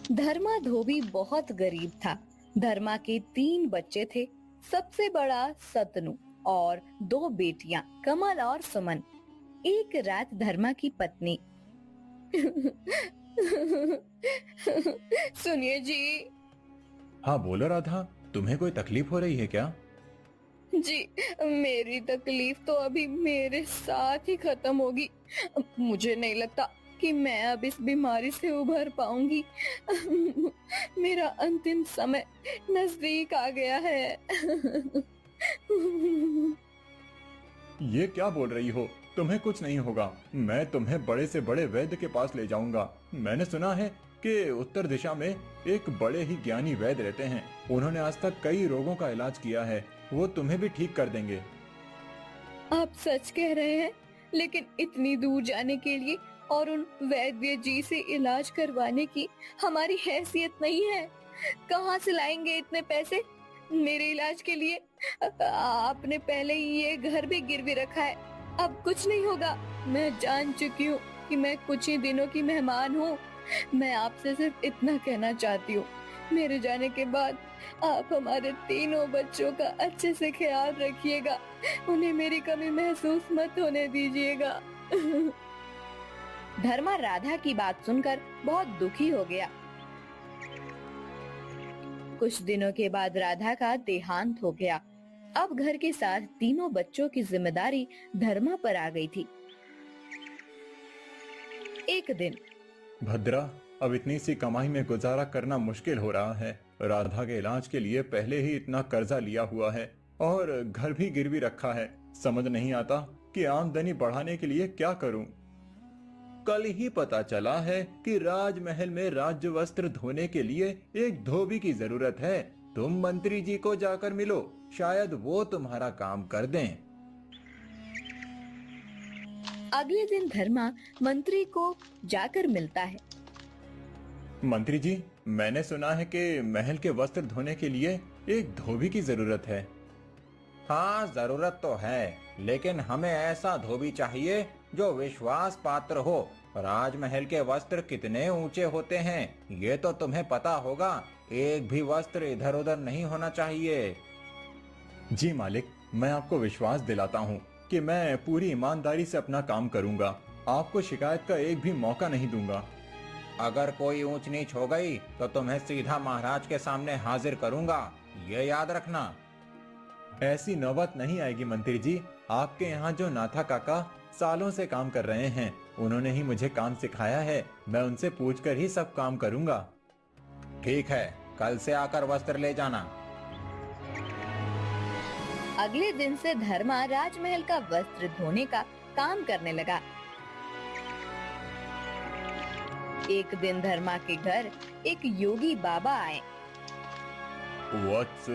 धर्मा धोबी बहुत गरीब था। धर्मा के 3 बच्चे थे। सबसे बड़ा सतनु और 2 बेटियां कमल और सुमन। एक रात धर्मा की पत्नी सुनिए जी। हाँ बोलो राधा, तुम्हें कोई तकलीफ हो रही है क्या? जी, मेरी तकलीफ तो अभी मेरे साथ ही खत्म होगी। मुझे नहीं लगता कि मैं अब इस बीमारी से उभर पाऊंगी। मेरा अंतिम समय नजदीक आ गया है। ये क्या बोल रही हो? तुम्हें कुछ नहीं होगा। मैं तुम्हें बड़े से बड़े वैद्य के पास ले जाऊंगा। मैंने सुना है कि उत्तर दिशा में एक बड़े ही ज्ञानी वैद्य रहते हैं। उन्होंने आज तक कई रोगों का इलाज किया है। वो तुम्हें भी ठीक कर देंगे। आप सच कह रहे हैं, लेकिन इतनी दूर जाने के लिए और उन वैद्य जी से इलाज करवाने की हमारी हैसियत नहीं है। कहाँ से लाएंगे इतने पैसे मेरे इलाज के लिए? आपने पहले ही ये घर भी गिरवी रखा है। अब कुछ नहीं होगा। मैं जान चुकी हूँ कि मैं कुछ ही दिनों की मेहमान हूँ। मैं आपसे सिर्फ इतना कहना चाहती हूँ, मेरे जाने के बाद आप हमारे तीनों बच्चों का अच्छे से ख्याल रखिएगा। उन्हें मेरी कमी महसूस मत होने दीजिएगा। धर्मा राधा की बात सुनकर बहुत दुखी हो गया। कुछ दिनों के बाद राधा का देहांत हो गया। अब घर के साथ तीनों बच्चों की जिम्मेदारी धर्मा पर आ गई थी। एक दिन भद्रा, अब इतनी सी कमाई में गुजारा करना मुश्किल हो रहा है। राधा के इलाज के लिए पहले ही इतना कर्जा लिया हुआ है और घर भी गिरवी रखा है। समझ नहीं आता कि आमदनी बढ़ाने के लिए क्या करूं। कल ही पता चला है कि राजमहल में राज्य वस्त्र धोने के लिए एक धोबी की जरूरत है। तुम मंत्री जी को जाकर मिलो, शायद वो तुम्हारा काम कर दें। अगले दिन धर्मा मंत्री को जाकर मिलता है। मंत्री जी, मैंने सुना है कि महल के वस्त्र धोने के लिए एक धोबी की जरूरत है। हाँ, जरूरत तो है, लेकिन हमें ऐसा धोबी चाहिए जो विश्वास पात्र हो। राजमहल के वस्त्र कितने ऊंचे होते हैं, ये तो तुम्हें पता होगा। एक भी वस्त्र इधर उधर नहीं होना चाहिए। जी मालिक, मैं आपको विश्वास दिलाता हूँ कि मैं पूरी ईमानदारी से अपना काम करूँगा। आपको शिकायत का एक भी मौका नहीं दूंगा। अगर कोई ऊंच नीच हो गई तो तुम्हें सीधा महाराज के सामने हाजिर करूंगा, ये याद रखना। ऐसी नौबत नहीं आएगी मंत्री जी। आपके यहाँ जो नाथा काका सालों से काम कर रहे हैं, उन्होंने ही मुझे काम सिखाया है। मैं उनसे पूछकर ही सब काम करूंगा। ठीक है, कल से आकर वस्त्र ले जाना। अगले दिन से धर्मा राजमहल का वस्त्र धोने का काम करने लगा। एक दिन धर्मा के घर एक योगी बाबा आए। वत्स,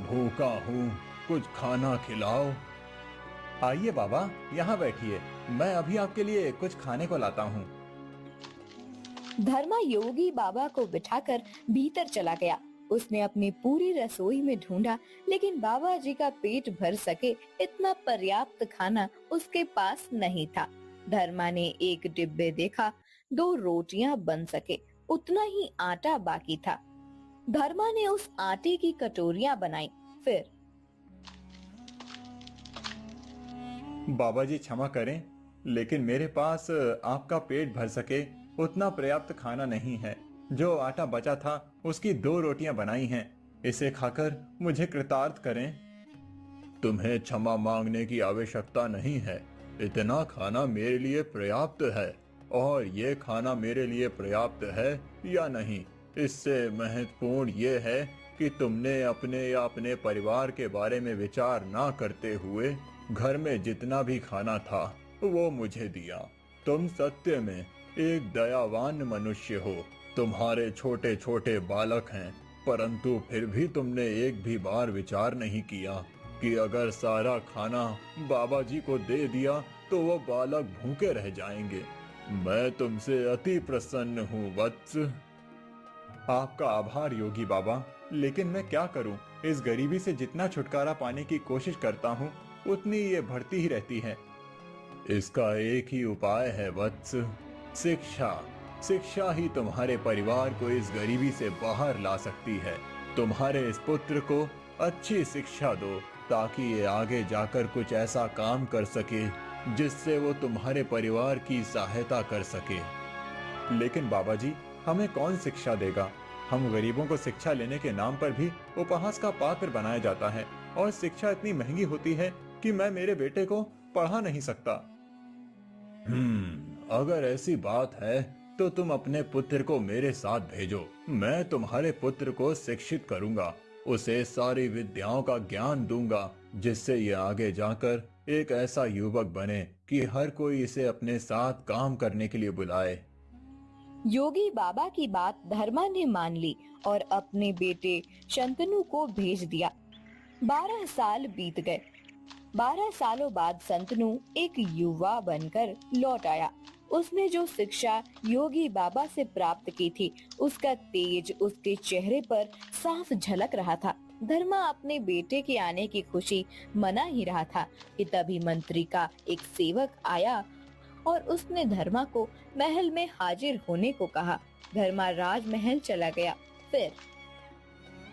भूखा हूँ, कुछ खाना खिलाओ। आइए बाबा, यहाँ बैठिए। मैं अभी आपके लिए कुछ खाने को लाता हूँ। धर्मा योगी बाबा को बिठाकर भीतर चला गया। उसने अपनी पूरी रसोई में ढूंढा, लेकिन बाबा जी का पेट भर सके इतना पर्याप्त खाना उसके पास नहीं था। धर्मा ने एक डिब्बे देखा, 2 रोटियां बन सके उतना ही आटा बाकी था। धर्मा ने उस आटे की कटोरियां बनाई। फिर बाबा जी क्षमा करें, लेकिन मेरे पास आपका पेट भर सके उतना पर्याप्त खाना नहीं है। जो आटा बचा था उसकी 2 रोटियां बनाई हैं। इसे खाकर मुझे कृतार्थ करें। तुम्हें क्षमा मांगने की आवश्यकता नहीं है। इतना खाना मेरे लिए पर्याप्त है, और ये खाना मेरे लिए पर्याप्त है या नहीं, इससे महत्वपूर्ण ये है कि तुमने अपने या अपने परिवार के बारे में विचार ना करते हुए घर में जितना भी खाना था वो मुझे दिया। तुम सत्य में एक दयावान मनुष्य हो। तुम्हारे छोटे छोटे बालक हैं, परंतु फिर भी तुमने एक भी बार विचार नहीं किया कि अगर सारा खाना बाबा जी को दे दिया तो वो बालक भूखे रह जाएंगे। मैं तुमसे अति प्रसन्न हूँ वत्स। आपका आभार योगी बाबा, लेकिन मैं क्या करूं? इस गरीबी से जितना छुटकारा पाने की कोशिश करता हूं, उतनी ये बढ़ती ही रहती है। इसका एक ही उपाय है वत्स, शिक्षा। शिक्षा ही तुम्हारे परिवार को इस गरीबी से बाहर ला सकती है। तुम्हारे इस पुत्र को अच्छी शिक्षा दो ताकि ये आगे जाकर कुछ ऐसा काम कर सके जिससे वो तुम्हारे परिवार की सहायता कर सके। लेकिन बाबा जी, हमें कौन शिक्षा देगा? हम गरीबों को शिक्षा लेने के नाम पर भी उपहास का पात्र बनाया जाता है और शिक्षा इतनी महंगी होती है कि मैं मेरे बेटे को पढ़ा नहीं सकता। अगर ऐसी बात है तो तुम अपने पुत्र को मेरे साथ भेजो। मैं तुम्हारे पुत्र को शिक्षित करूंगा, उसे सारी विद्याओं का ज्ञान दूंगा जिससे ये आगे जाकर एक ऐसा युवक बने कि हर कोई इसे अपने साथ काम करने के लिए बुलाए। योगी बाबा की बात धर्मा ने मान ली और अपने बेटे शंतनु को भेज दिया। 12 साल बीत गए। 12 सालों बाद शंतनु एक युवा बनकर लौट आया। उसने जो शिक्षा योगी बाबा से प्राप्त की थी, उसका तेज उसके चेहरे पर साफ झलक रहा था। धर्मा अपने बेटे के आने की खुशी मना ही रहा था कि तभी मंत्री का एक सेवक आया और उसने धर्मा को महल में हाजिर होने को कहा। धर्मा राजमहल चला गया। फिर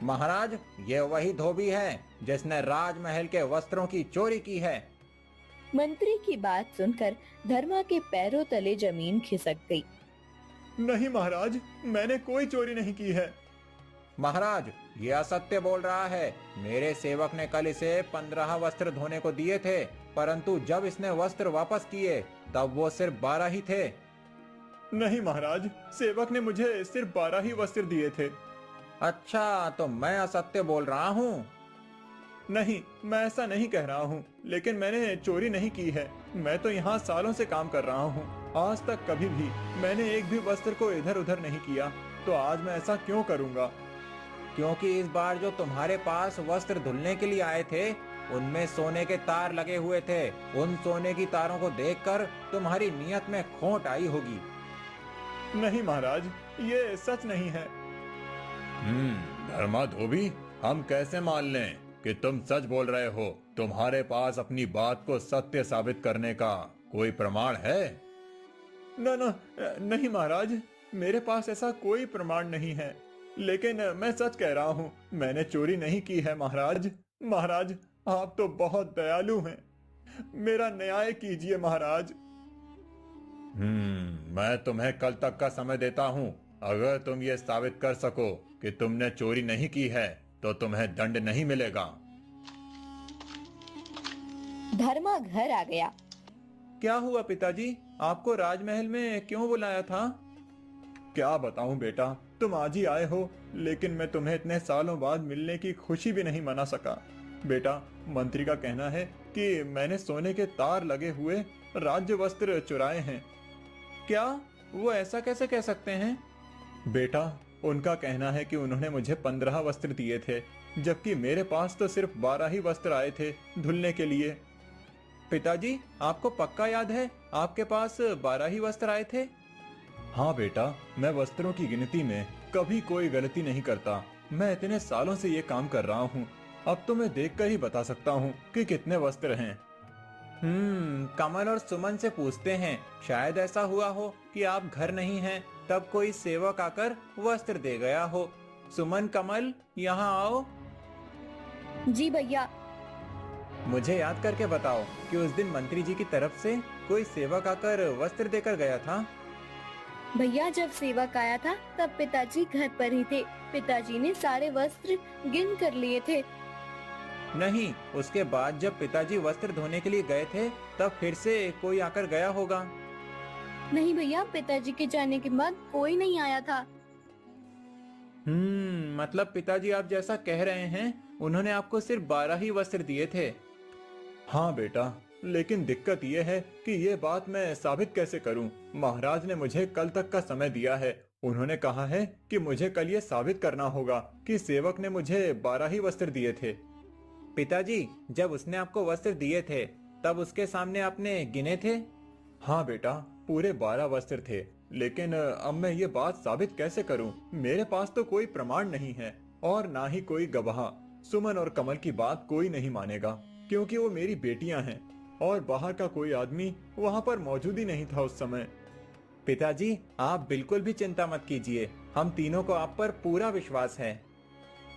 महाराज, ये वही धोबी है जिसने राजमहल के वस्त्रों की चोरी की है। मंत्री की बात सुनकर धर्मा के पैरों तले जमीन खिसक गई। नहीं महाराज, मैंने कोई चोरी नहीं की है। महाराज, ये असत्य बोल रहा है। मेरे सेवक ने कल इसे 15 वस्त्र धोने को दिए थे, परंतु जब इसने वस्त्र वापस किए तब वो सिर्फ 12 ही थे। नहीं महाराज, सेवक ने मुझे सिर्फ 12 ही वस्त्र दिए थे। अच्छा, तो मैं असत्य बोल रहा हूँ? नहीं, मैं ऐसा नहीं कह रहा हूँ, लेकिन मैंने चोरी नहीं की है। मैं तो यहाँ सालों से काम कर रहा हूँ। आज तक कभी भी मैंने एक भी वस्त्र को इधर उधर नहीं किया, तो आज मैं ऐसा क्यों करूँगा? क्योंकि इस बार जो तुम्हारे पास वस्त्र धुलने के लिए आए थे, उनमें सोने के तार लगे हुए थे। उन सोने की तारों को देखकर तुम्हारी नियत में खोट आई होगी। नहीं महाराज, ये सच नहीं है। धर्मा धोबी, हम कैसे मान लें कि तुम सच बोल रहे हो? तुम्हारे पास अपनी बात को सत्य साबित करने का कोई प्रमाण है? नहीं महाराज, मेरे पास ऐसा कोई प्रमाण नहीं है, लेकिन मैं सच कह रहा हूँ, मैंने चोरी नहीं की है। महाराज, महाराज, आप तो बहुत दयालु हैं, मेरा न्याय कीजिए महाराज। मैं तुम्हें कल तक का समय देता हूँ। अगर तुम ये साबित कर सको कि तुमने चोरी नहीं की है तो तुम्हें दंड नहीं मिलेगा। धर्मा घर आ गया। क्या हुआ पिताजी, आपको राजमहल में क्यों बुलाया था? क्या बताऊं बेटा, तुम आज ही आए हो, लेकिन मैं तुम्हें इतने सालों बाद मिलने की खुशी भी नहीं मना सका। बेटा, मंत्री का कहना है कि मैंने सोने के तार लगे हुए राज्य वस्त्र चुराए हैं। क्या वो ऐसा कैसे कह सकते हैं? बेटा, उनका कहना है कि उन्होंने मुझे 15 वस्त्र दिए थे, जबकि मेरे पास तो सिर्फ 12 ही वस्त्र आए थे धुलने के लिए। पिताजी, आपको पक्का याद है आपके पास 12 ही वस्त्र आए थे? हाँ बेटा, मैं वस्त्रों की गिनती में कभी कोई गलती नहीं करता। मैं इतने सालों से ये काम कर रहा हूँ, अब तो मैं देखकर ही बता सकता हूँ कि कितने वस्त्र हैं। कमल और सुमन से पूछते हैं। शायद ऐसा हुआ हो कि आप घर नहीं हैं, तब कोई सेवक आकर वस्त्र दे गया हो। सुमन, कमल, यहाँ आओ। जी भैया। मुझे याद करके बताओ कि उस दिन मंत्री जी की तरफ से कोई सेवक आकर वस्त्र देकर गया था। भैया, जब सेवक आया था तब पिताजी घर पर ही थे। पिताजी ने सारे वस्त्र गिन कर लिए थे। नहीं, उसके बाद जब पिताजी वस्त्र धोने के लिए गए थे तब फिर से कोई आकर गया होगा। नहीं भैया, पिताजी के जाने के बाद कोई नहीं आया था। मतलब पिताजी आप जैसा कह रहे हैं, उन्होंने आपको सिर्फ 12 ही वस्त्र दिए थे। हाँ बेटा, लेकिन दिक्कत यह है कि ये बात मैं साबित कैसे करूं? महाराज ने मुझे कल तक का समय दिया है। उन्होंने कहा है कि मुझे कल ये साबित करना होगा कि सेवक ने मुझे 12 ही वस्त्र दिए थे। पिताजी, जब उसने आपको वस्त्र दिए थे तब उसके सामने आपने गिने थे? हाँ बेटा, पूरे 12 वस्त्र थे, लेकिन अब मैं ये बात साबित कैसे करूं? मेरे पास तो कोई प्रमाण नहीं है और ना ही कोई गवाह। सुमन और कमल की बात कोई नहीं मानेगा, क्योंकि वो मेरी बेटियां हैं और बाहर का कोई आदमी वहां पर मौजूद ही नहीं था उस समय। पिताजी, आप बिल्कुल भी चिंता मत कीजिए, हम तीनों को आप पर पूरा विश्वास है।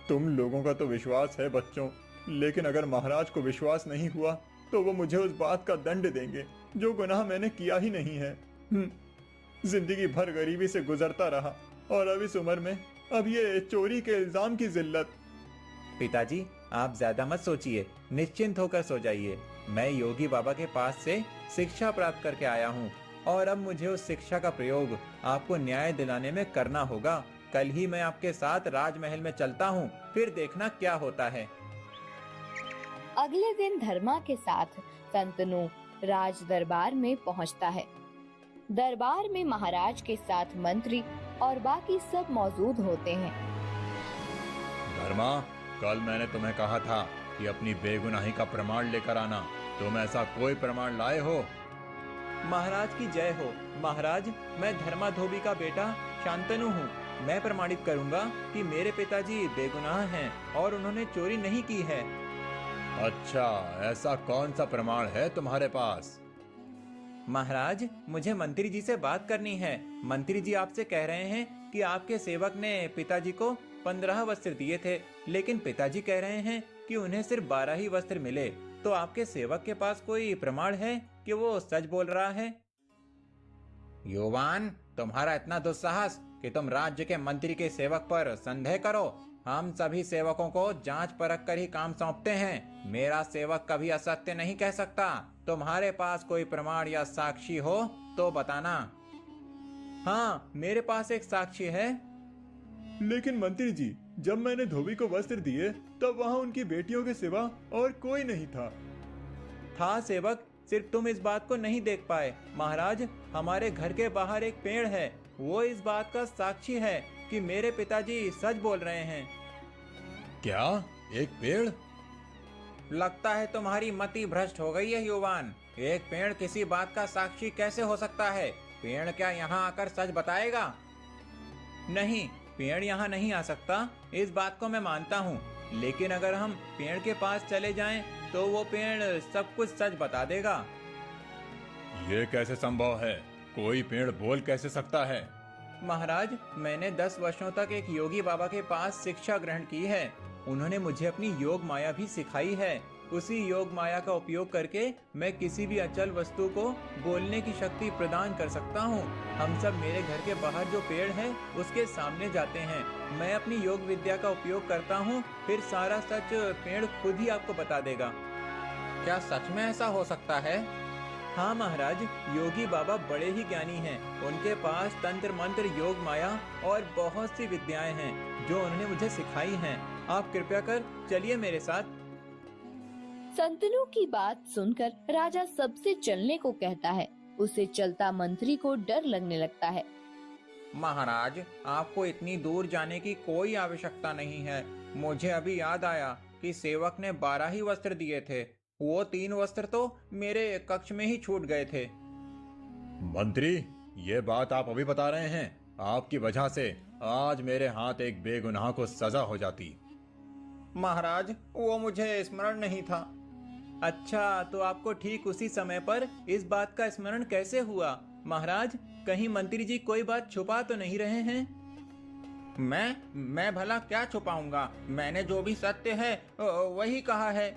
तुम लोगों का तो विश्वास है बच्चों, लेकिन अगर महाराज को विश्वास नहीं हुआ तो वो मुझे उस बात का दंड देंगे जो गुनाह मैंने किया ही नहीं है। जिंदगी भर गरीबी से गुजरता रहा और अब इस उम्र में अब ये चोरी के इल्जाम की जिल्लत। पिताजी, आप ज्यादा मत सोचिए, निश्चिंत होकर सो जाइए। मैं योगी बाबा के पास से शिक्षा प्राप्त करके आया हूँ और अब मुझे उस शिक्षा का प्रयोग आपको न्याय दिलाने में करना होगा। कल ही मैं आपके साथ राजमहल में चलता हूँ, फिर देखना क्या होता है। अगले दिन धर्मा के साथ संतनु राज दरबार में पहुंचता है। दरबार में महाराज के साथ मंत्री और बाकी सब मौजूद होते हैं। धर्मा, कल मैंने तुम्हें कहा था कि अपनी बेगुनाही का प्रमाण लेकर आना। तुम ऐसा कोई प्रमाण लाए हो? महाराज की जय हो। महाराज, मैं धर्मा धोबी का बेटा शांतनु हूँ। मैं प्रमाणित करूंगा कि मेरे पिताजी बेगुनाह हैं और उन्होंने चोरी नहीं की है। अच्छा, ऐसा कौन सा प्रमाण है तुम्हारे पास? महाराज, मुझे मंत्री जी से बात करनी है। मंत्री जी आपसे कह रहे हैं कि आपके सेवक ने पिताजी को 15 वस्त्र दिए थे, लेकिन पिताजी कह रहे हैं कि उन्हें सिर्फ 12 ही वस्त्र मिले। तो आपके सेवक के पास कोई प्रमाण है कि वो सच बोल रहा है? युवान, तुम्हारा इतना दुस्साहस कि तुम राज्य के मंत्री के सेवक पर संदेह करो। हम सभी सेवकों को जांच परख कर ही काम सौंपते हैं। मेरा सेवक कभी असत्य नहीं कह सकता। तुम्हारे पास कोई प्रमाण या साक्षी हो तो बताना। हाँ, मेरे पास एक साक्षी है। लेकिन मंत्री जी, जब मैंने धोबी को वस्त्र दिए तब वहाँ उनकी बेटियों के सिवा और कोई नहीं था। था सेवक, सिर्फ तुम इस बात को नहीं देख पाए। महाराज, हमारे घर के बाहर एक पेड़ है, वो इस बात का साक्षी है कि मेरे पिताजी सच बोल रहे हैं। क्या? एक पेड़? लगता है तुम्हारी मति भ्रष्ट हो गई है युवान। एक पेड़ किसी बात का साक्षी कैसे हो सकता है? पेड़ क्या यहाँ आकर सच बताएगा? नहीं, पेड़ यहाँ नहीं आ सकता, इस बात को मैं मानता हूँ। लेकिन अगर हम पेड़ के पास चले जाएं, तो वो पेड़ सब कुछ सच बता देगा। ये कैसे संभव है? कोई पेड़ बोल कैसे सकता है? महाराज, मैंने 10 वर्षों तक एक योगी बाबा के पास शिक्षा ग्रहण की है। उन्होंने मुझे अपनी योग माया भी सिखाई है। उसी योग माया का उपयोग करके मैं किसी भी अचल वस्तु को बोलने की शक्ति प्रदान कर सकता हूँ। हम सब मेरे घर के बाहर जो पेड़ है उसके सामने जाते हैं। मैं अपनी योग विद्या का उपयोग करता हूँ, फिर सारा सच पेड़ खुद ही आपको बता देगा। क्या सच में ऐसा हो सकता है? हाँ महाराज, योगी बाबा बड़े ही ज्ञानी हैं। उनके पास तंत्र मंत्र, योग माया और बहुत सी विद्याएं हैं जो उन्होंने मुझे सिखाई हैं। आप कृपया कर चलिए मेरे साथ। संतनु की बात सुनकर राजा सबसे चलने को कहता है। उसे चलता मंत्री को डर लगने लगता है। महाराज, आपको इतनी दूर जाने की कोई आवश्यकता नहीं है। मुझे अभी याद आया कि सेवक ने 12 ही वस्त्र दिए थे। वो 3 वस्त्र तो मेरे कक्ष में ही छूट गए थे। मंत्री, ये बात आप अभी बता रहे हैं? आपकी वजह से आज मेरे हाथ एक बेगुनाह को सजा हो जाती। महाराज, वो मुझे स्मरण नहीं था। अच्छा, तो आपको ठीक उसी समय पर इस बात का स्मरण कैसे हुआ? महाराज, कहीं मंत्री जी कोई बात छुपा तो नहीं रहे हैं? मैं भला क्या छुपाऊंगा? मैंने जो भी सत्य है वही कहा है।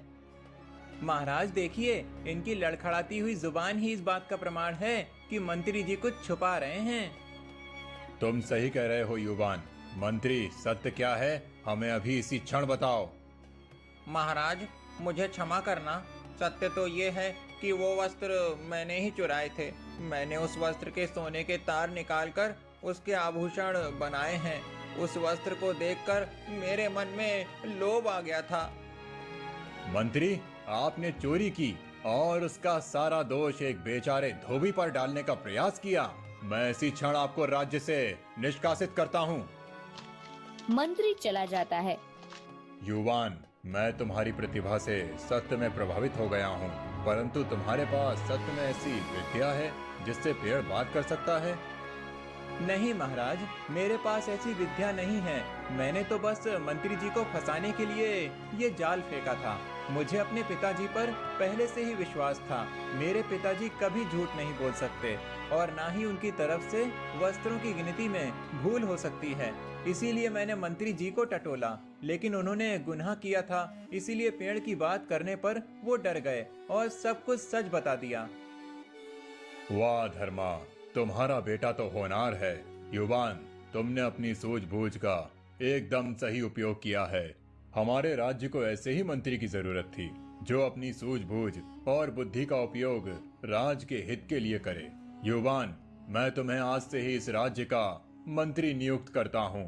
महाराज देखिए, इनकी लड़खड़ाती हुई जुबान ही इस बात का प्रमाण है कि मंत्री जी कुछ छुपा रहे हैं। तुम सही कह रहे हो युवान। मंत्री, सत्य क्या है? हमें अभी इसी क्षण बताओ। महाराज, मुझे क्षमा करना। सत्य तो ये है कि वो वस्त्र मैंने ही चुराए थे। मैंने उस वस्त्र के सोने के तार निकालकर उसके आभूषण बनाए हैं। उस वस्त्र को देखकर मेरे मन में लोभ आ गया था। मंत्री, आपने चोरी की और उसका सारा दोष एक बेचारे धोबी पर डालने का प्रयास किया। मैं इसी क्षण आपको राज्य से निष्कासित करता हूँ। मंत्री चला जाता है। युवान, मैं तुम्हारी प्रतिभा से सत्य में प्रभावित हो गया हूँ, परंतु तुम्हारे पास सत्य में ऐसी विद्या है जिससे पेड़ बात कर सकता है? नहीं महाराज, मेरे पास ऐसी विद्या नहीं है। मैंने तो बस मंत्री जी को फंसाने के लिए ये जाल फेंका था। मुझे अपने पिताजी पर पहले से ही विश्वास था। मेरे पिताजी कभी झूठ नहीं बोल सकते और ना ही उनकी तरफ से वस्त्रों की गिनती में भूल हो सकती है। इसीलिए मैंने मंत्री जी को टटोला, लेकिन उन्होंने गुनाह किया था, इसीलिए पेड़ की बात करने पर वो डर गए और सब कुछ सच बता दिया। वाह धर्मा, तुम्हारा बेटा तो होनहार है। युवान, तुमने अपनी सूझबूझ का एकदम सही उपयोग किया है। हमारे राज्य को ऐसे ही मंत्री की जरूरत थी, जो अपनी सूझबूझ और बुद्धि का उपयोग राज के हित के लिए करे। युवान, मैं तुम्हें आज से ही इस राज्य का मंत्री नियुक्त करता हूँ।